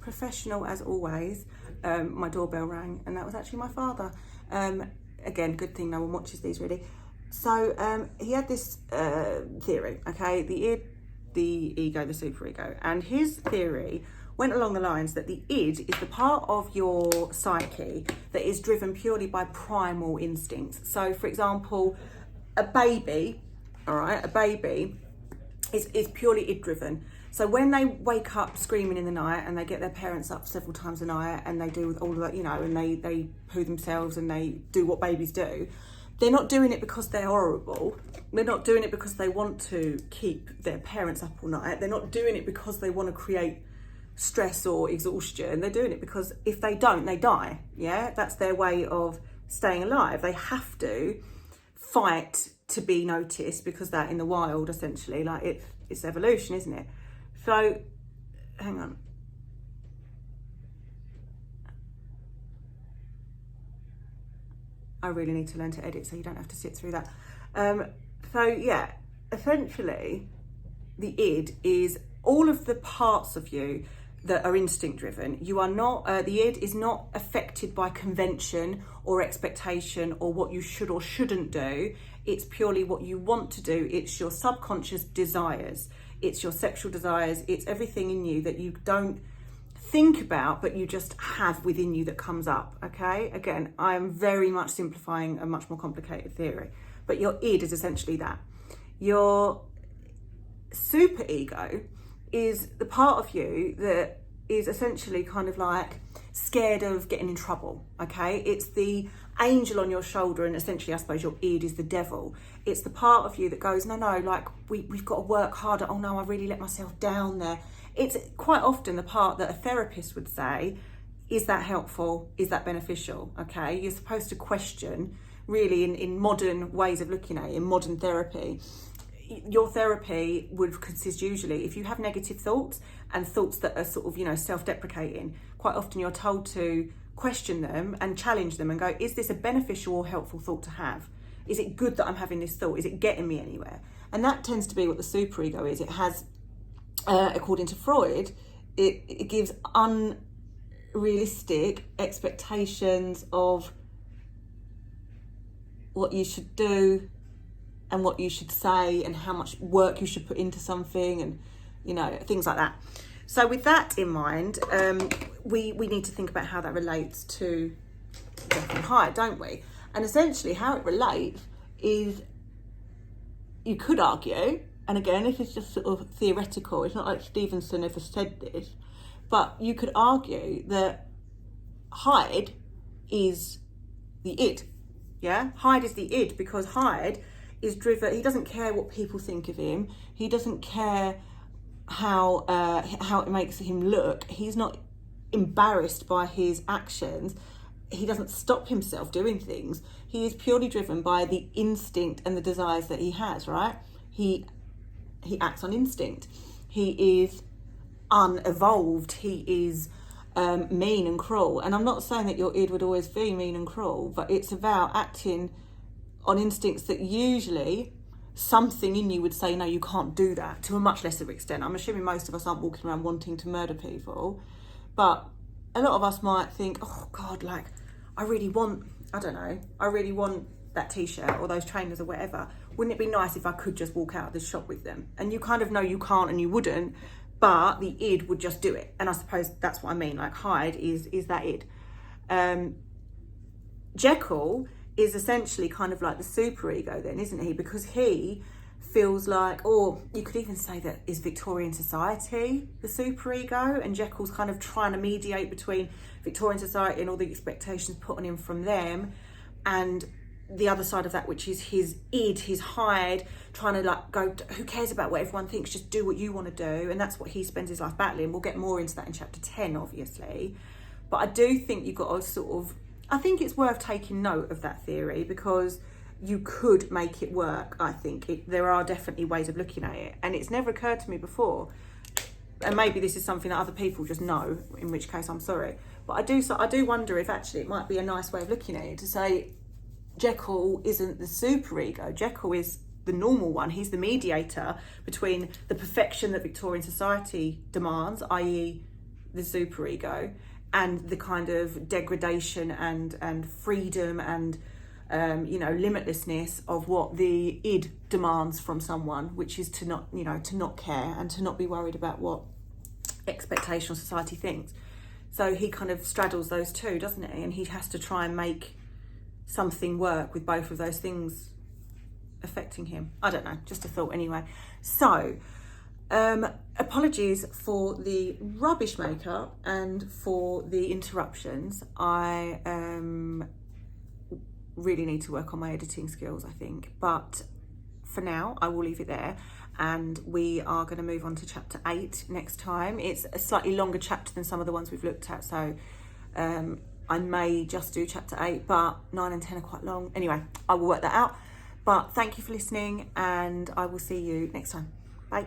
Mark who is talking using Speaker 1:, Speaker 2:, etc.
Speaker 1: professional as always, my doorbell rang, and that was actually my father. Again, good thing no one watches these really. So he had this theory, okay, the id, the ego, the superego, and his theory went along the lines that the id is the part of your psyche that is driven purely by primal instincts. So, for example, a baby, all right, a baby is purely id driven. So when they wake up screaming in the night and they get their parents up several times a night and they do all of that, you know, and they poo themselves and they do what babies do, they're not doing it because they're horrible. They're not doing it because they want to keep their parents up all night. They're not doing it because they want to create stress or exhaustion. They're doing it because if they don't, they die. Yeah, that's their way of staying alive. They have to fight to be noticed because that in the wild, essentially, like it's evolution, isn't it? So, hang on. I really need to learn to edit so you don't have to sit through that. So yeah, essentially the id is all of the parts of you that are instinct driven. You are not, the id is not affected by convention or expectation or what you should or shouldn't do. It's purely what you want to do. It's your subconscious desires. It's your sexual desires. It's everything in you that you don't think about, but you just have within you that comes up, okay? Again, I am very much simplifying a much more complicated theory, but your id is essentially that. Your superego is the part of you that is essentially kind of like scared of getting in trouble, okay? It's the angel on your shoulder, and essentially I suppose your id is the devil. It's the part of you that goes, no, like we've got to work harder. Oh no, I really let myself down there. It's quite often the part that a therapist would say, is that helpful? Is that beneficial? Okay, you're supposed to question, really, in modern ways of looking at it, in modern therapy. Your therapy would consist usually, if you have negative thoughts and thoughts that are sort of, you know, self-deprecating, quite often you're told to question them and challenge them and go, is this a beneficial or helpful thought to have? Is it good that I'm having this thought? Is it getting me anywhere? And that tends to be what the superego is. It has, according to Freud, it gives unrealistic expectations of what you should do and what you should say and how much work you should put into something, and, you know, things like that. So with that in mind, we need to think about how that relates to Jekyll and Hyde, don't we? And essentially how it relates is, you could argue, and again, this is just sort of theoretical, it's not like Stevenson ever said this, but you could argue that Hyde is the id, yeah? Hyde is the id because Hyde is driven, he doesn't care what people think of him, he doesn't care how it makes him look, he's not embarrassed by his actions, he doesn't stop himself doing things, he is purely driven by the instinct and the desires that he has, right? He acts on instinct. He is unevolved. He is mean and cruel. And I'm not saying that your id would always be mean and cruel, but it's about acting on instincts that usually something in you would say, no, you can't do that, to a much lesser extent. I'm assuming most of us aren't walking around wanting to murder people, but a lot of us might think, oh God, like I really want that t-shirt or those trainers or whatever. Wouldn't it be nice if I could just walk out of this shop with them? And you kind of know you can't and you wouldn't, but the id would just do it. And I suppose that's what I mean, like Hyde is that id. Jekyll is essentially kind of like the superego then, isn't he? Because he feels like, or you could even say that is Victorian society the superego, and Jekyll's kind of trying to mediate between Victorian society and all the expectations put on him from them, and the other side of that, which is his id, his Hyde, trying to like go, who cares about what everyone thinks, just do what you want to do. And that's what he spends his life battling. We'll get more into that in chapter 10, obviously. But I do think you've got to sort of, I think it's worth taking note of that theory because you could make it work. I think there are definitely ways of looking at it. And it's never occurred to me before. And maybe this is something that other people just know, in which case I'm sorry. But I do wonder if actually it might be a nice way of looking at it to say, Jekyll isn't the superego. Jekyll is the normal one. He's the mediator between the perfection that Victorian society demands, i.e. the superego and the kind of degradation and freedom and limitlessness of what the id demands from someone, which is to not care and to not be worried about what expectation society thinks. So he kind of straddles those two, doesn't he? And he has to try and make something work with both of those things affecting him. I don't know, just a thought anyway. So apologies for the rubbish makeup and for the interruptions. I really need to work on my editing skills, I think, but for now I will leave it there, and we are going to move on to chapter 8 next time. It's a slightly longer chapter than some of the ones we've looked at, so I may just do chapter 8, but 9 and 10 are quite long. Anyway, I will work that out. But thank you for listening, and I will see you next time. Bye.